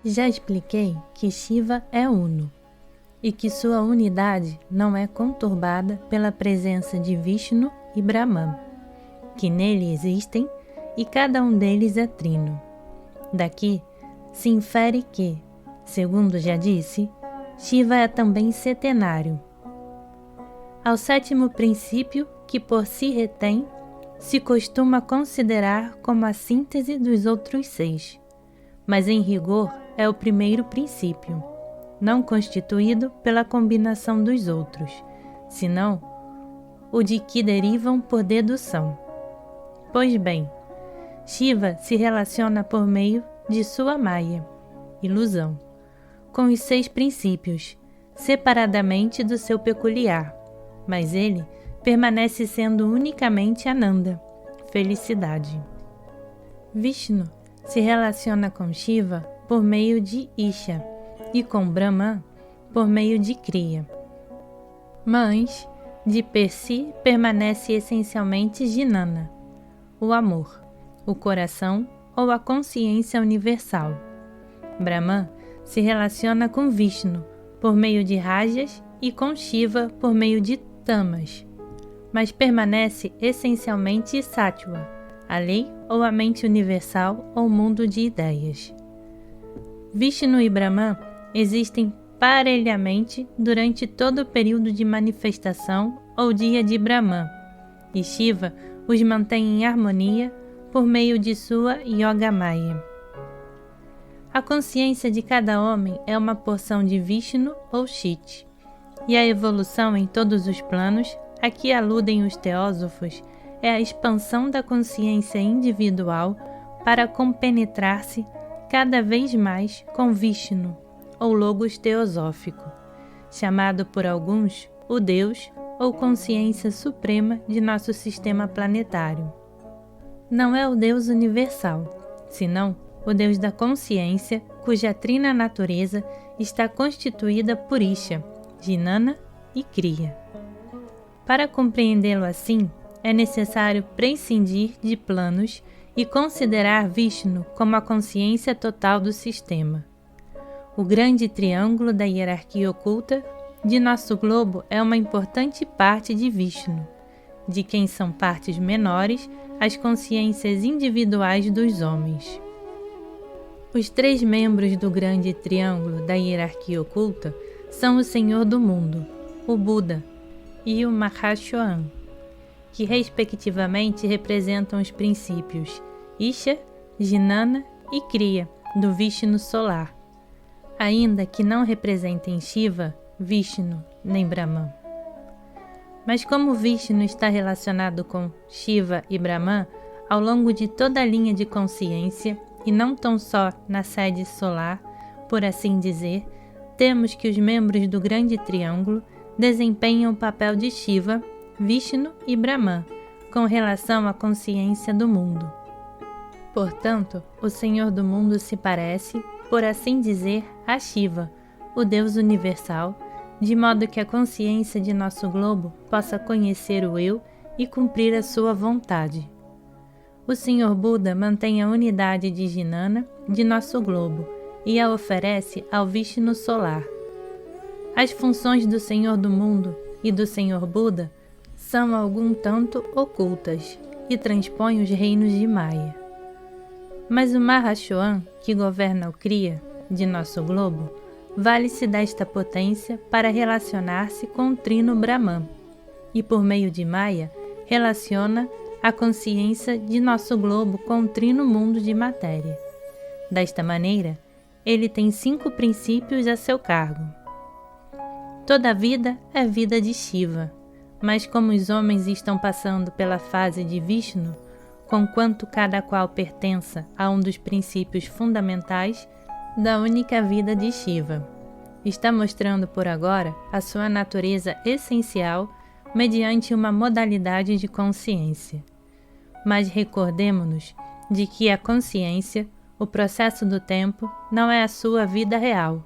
Já expliquei que Shiva é uno e que sua unidade não é conturbada pela presença de Vishnu e Brahman, que nele existem e cada um deles é trino. Daqui se infere que, segundo já disse, Shiva é também setenário. Ao sétimo princípio, que por si retém, se costuma considerar como a síntese dos outros 6, mas em rigor é o primeiro princípio, não constituído pela combinação dos outros, senão o de que derivam por dedução. Pois bem, Shiva se relaciona por meio de sua Maya, ilusão, com os 6 princípios, separadamente do seu peculiar, mas ele permanece sendo unicamente Ananda, felicidade. Vishnu se relaciona com Shiva por meio de Isha e com Brahman por meio de Kriya. Mas, de per si, permanece essencialmente Jnana, o amor, o coração ou a consciência universal. Brahman se relaciona com Vishnu por meio de Rajas e com Shiva por meio de Tamas, mas permanece essencialmente Sattva, a lei ou a mente universal ou mundo de ideias. Vishnu e Brahman existem parelhamente durante todo o período de manifestação ou dia de Brahman, e Shiva os mantém em harmonia por meio de sua Yogamaya. A consciência de cada homem é uma porção de Vishnu ou Chit, e a evolução em todos os planos a que aludem os teósofos é a expansão da consciência individual para compenetrar-se cada vez mais com Vishnu, ou Logos teosófico, chamado por alguns o Deus ou consciência suprema de nosso sistema planetário. Não é o Deus universal, senão o Deus da consciência, cuja trina natureza está constituída por Isha, Jnana e Kriya. Para compreendê-lo assim, é necessário prescindir de planos e considerar Vishnu como a consciência total do sistema. O grande triângulo da hierarquia oculta de nosso globo é uma importante parte de Vishnu, de quem são partes menores as consciências individuais dos homens. Os 3 membros do grande triângulo da hierarquia oculta são o Senhor do Mundo, o Buda e o Mahashohan, que respectivamente representam os princípios Isha, Jnana e Kriya do Vishnu solar, ainda que não representem Shiva, Vishnu nem Brahman. Mas como Vishnu está relacionado com Shiva e Brahman ao longo de toda a linha de consciência e não tão só na sede solar, por assim dizer, temos que os membros do grande triângulo desempenham o papel de Shiva, Vishnu e Brahman com relação à consciência do mundo. Portanto, o Senhor do mundo se parece, por assim dizer, a Shiva, o Deus universal, de modo que a consciência de nosso globo possa conhecer o Eu e cumprir a sua vontade. O Senhor Buda mantém a unidade de Jnana de nosso globo e a oferece ao Vishnu solar. As funções do Senhor do mundo e do Senhor Buda são algum tanto ocultas e transpõem os reinos de Maya. Mas o Mahashohan, que governa o Kriya de nosso globo, vale-se desta potência para relacionar-se com o trino Brahman, e por meio de Maya relaciona a consciência de nosso globo com o trino mundo de matéria. Desta maneira, ele tem 5 princípios a seu cargo. Toda vida é vida de Shiva, mas como os homens estão passando pela fase de Vishnu, conquanto cada qual pertença a um dos princípios fundamentais da única vida de Shiva, está mostrando por agora a sua natureza essencial mediante uma modalidade de consciência. Mas recordemo-nos de que a consciência, o processo do tempo, não é a sua vida real,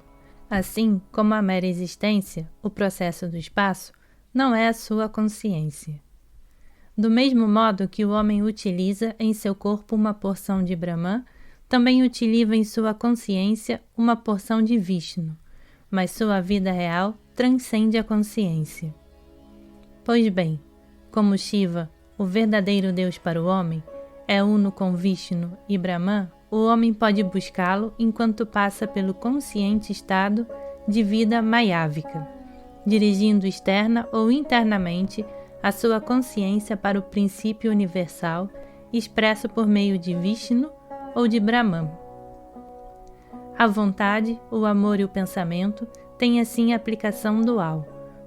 assim como a mera existência, o processo do espaço, não é a sua consciência. Do mesmo modo que o homem utiliza em seu corpo uma porção de Brahman, também utiliza em sua consciência uma porção de Vishnu, mas sua vida real transcende a consciência. Pois bem, como Shiva, o verdadeiro Deus para o homem, é uno com Vishnu e Brahman, o homem pode buscá-lo enquanto passa pelo consciente estado de vida mayávica, dirigindo externa ou internamente a sua consciência para o princípio universal expresso por meio de Vishnu ou de Brahman. A vontade, o amor e o pensamento têm assim aplicação dual,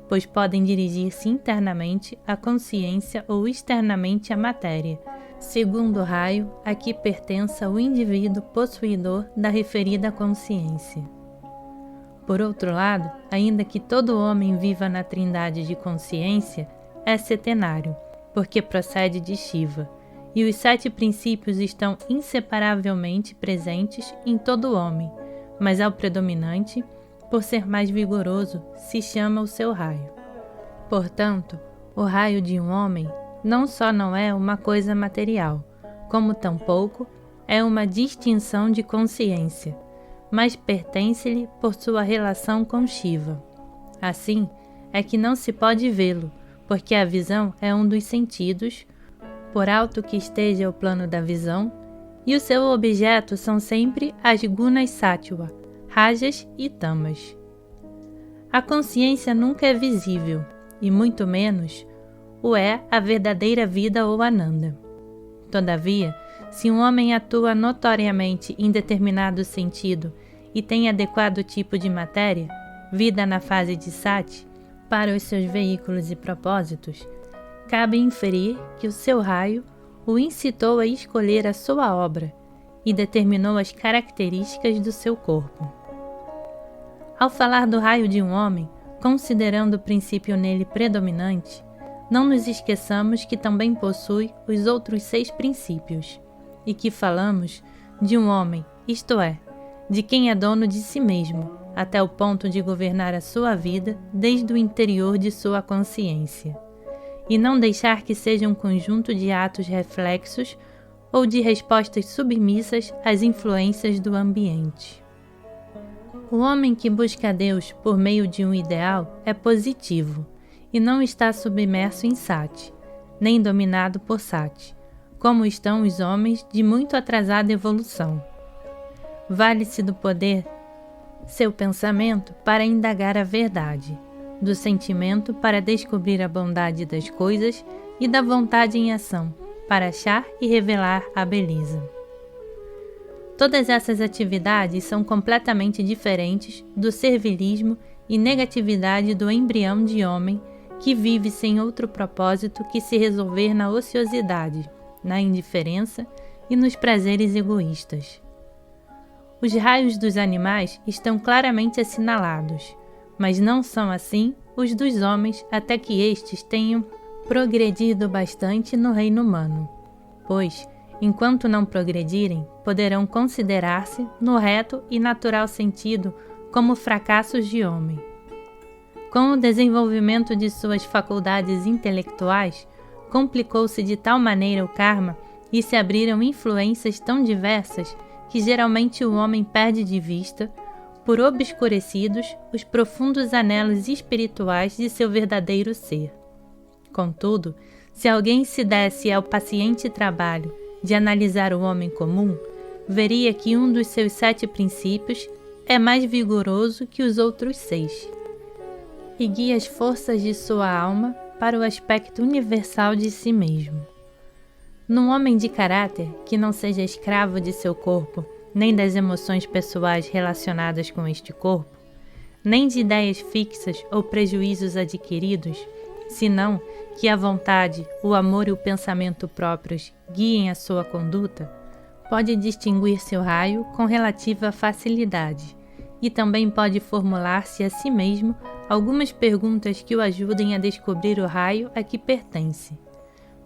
pois podem dirigir-se internamente à consciência ou externamente à matéria, segundo o raio a que pertença o indivíduo possuidor da referida consciência. Por outro lado, ainda que todo homem viva na trindade de consciência, é setenário, porque procede de Shiva, e os 7 princípios estão inseparavelmente presentes em todo homem, mas ao predominante, por ser mais vigoroso, se chama o seu raio. Portanto, o raio de um homem não só não é uma coisa material, como tampouco é uma distinção de consciência, mas pertence-lhe por sua relação com Shiva. Assim, é que não se pode vê-lo, porque a visão é um dos sentidos, por alto que esteja o plano da visão, e o seu objeto são sempre as gunas sattva, rajas e tamas. A consciência nunca é visível, e muito menos o é a verdadeira vida ou Ananda. Todavia, se um homem atua notoriamente em determinado sentido e tem adequado tipo de matéria, vida na fase de Sati, para os seus veículos e propósitos, cabe inferir que o seu raio o incitou a escolher a sua obra e determinou as características do seu corpo. Ao falar do raio de um homem, considerando o princípio nele predominante, não nos esqueçamos que também possui os outros 6 princípios, e que falamos de um homem, isto é, de quem é dono de si mesmo, até o ponto de governar a sua vida desde o interior de sua consciência, e não deixar que seja um conjunto de atos reflexos ou de respostas submissas às influências do ambiente. O homem que busca Deus por meio de um ideal é positivo, e não está submerso em Sati, nem dominado por Sati, como estão os homens de muito atrasada evolução. Vale-se do poder seu pensamento para indagar a verdade, do sentimento para descobrir a bondade das coisas e da vontade em ação para achar e revelar a beleza. Todas essas atividades são completamente diferentes do servilismo e negatividade do embrião de homem que vive sem outro propósito que se resolver na ociosidade, na indiferença e nos prazeres egoístas. Os raios dos animais estão claramente assinalados, mas não são assim os dos homens até que estes tenham progredido bastante no reino humano, pois, enquanto não progredirem, poderão considerar-se, no reto e natural sentido, como fracassos de homem. Com o desenvolvimento de suas faculdades intelectuais, complicou-se de tal maneira o karma e se abriram influências tão diversas que geralmente o homem perde de vista, por obscurecidos, os profundos anelos espirituais de seu verdadeiro ser. Contudo, se alguém se desse ao paciente trabalho de analisar o homem comum, veria que um dos seus 7 princípios é mais vigoroso que os outros 6, e guia as forças de sua alma para o aspecto universal de si mesmo. Num homem de caráter que não seja escravo de seu corpo, nem das emoções pessoais relacionadas com este corpo, nem de ideias fixas ou prejuízos adquiridos, senão que a vontade, o amor e o pensamento próprios guiem a sua conduta, pode distinguir seu raio com relativa facilidade e também pode formular-se a si mesmo algumas perguntas que o ajudem a descobrir o raio a que pertence.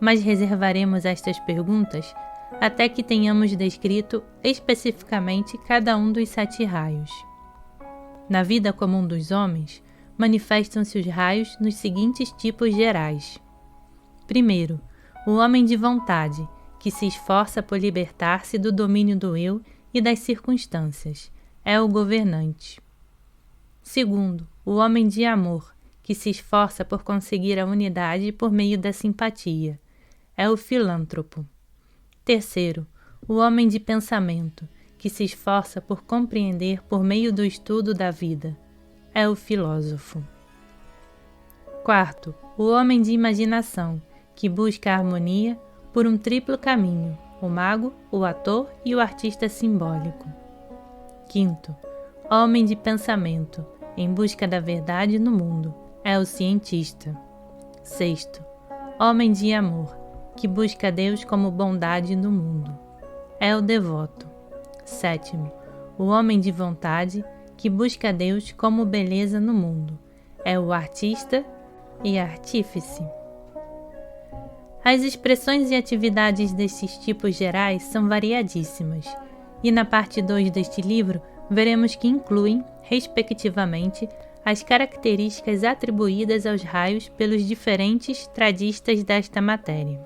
Mas reservaremos estas perguntas até que tenhamos descrito especificamente cada um dos 7 raios. Na vida comum dos homens, manifestam-se os raios nos seguintes tipos gerais. Primeiro, o homem de vontade, que se esforça por libertar-se do domínio do eu e das circunstâncias. É o governante. Segundo, o homem de amor, que se esforça por conseguir a unidade por meio da simpatia. É o filântropo. Terceiro, o homem de pensamento, que se esforça por compreender por meio do estudo da vida. É o filósofo. Quarto, o homem de imaginação, que busca a harmonia por um triplo caminho, o mago, o ator e o artista simbólico. Quinto, homem de pensamento, em busca da verdade no mundo, é o cientista. Sexto, homem de amor, que busca Deus como bondade no mundo, é o devoto. Sétimo, o homem de vontade, que busca Deus como beleza no mundo, é o artista e artífice. As expressões e atividades destes tipos gerais são variadíssimas, e na parte 2 deste livro veremos que incluem, respectivamente, as características atribuídas aos raios pelos diferentes tradistas desta matéria.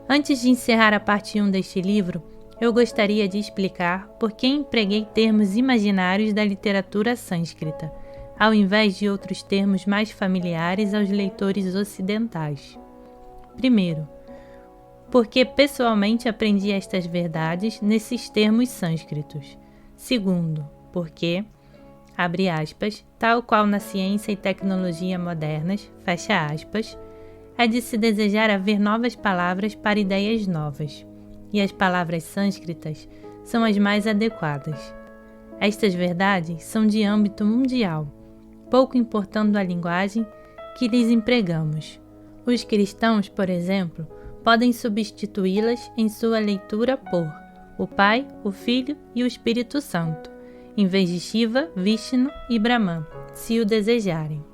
Antes de encerrar a parte 1 deste livro, eu gostaria de explicar por que empreguei termos imaginários da literatura sânscrita, ao invés de outros termos mais familiares aos leitores ocidentais. Primeiro, porque pessoalmente aprendi estas verdades nesses termos sânscritos. Segundo, porque, abre aspas, tal qual na ciência e tecnologia modernas, fecha aspas, é de se desejar haver novas palavras para ideias novas, e as palavras sânscritas são as mais adequadas. Estas verdades são de âmbito mundial, pouco importando a linguagem que lhes empregamos. Os cristãos, por exemplo, podem substituí-las em sua leitura por o Pai, o Filho e o Espírito Santo, em vez de Shiva, Vishnu e Brahman, se o desejarem.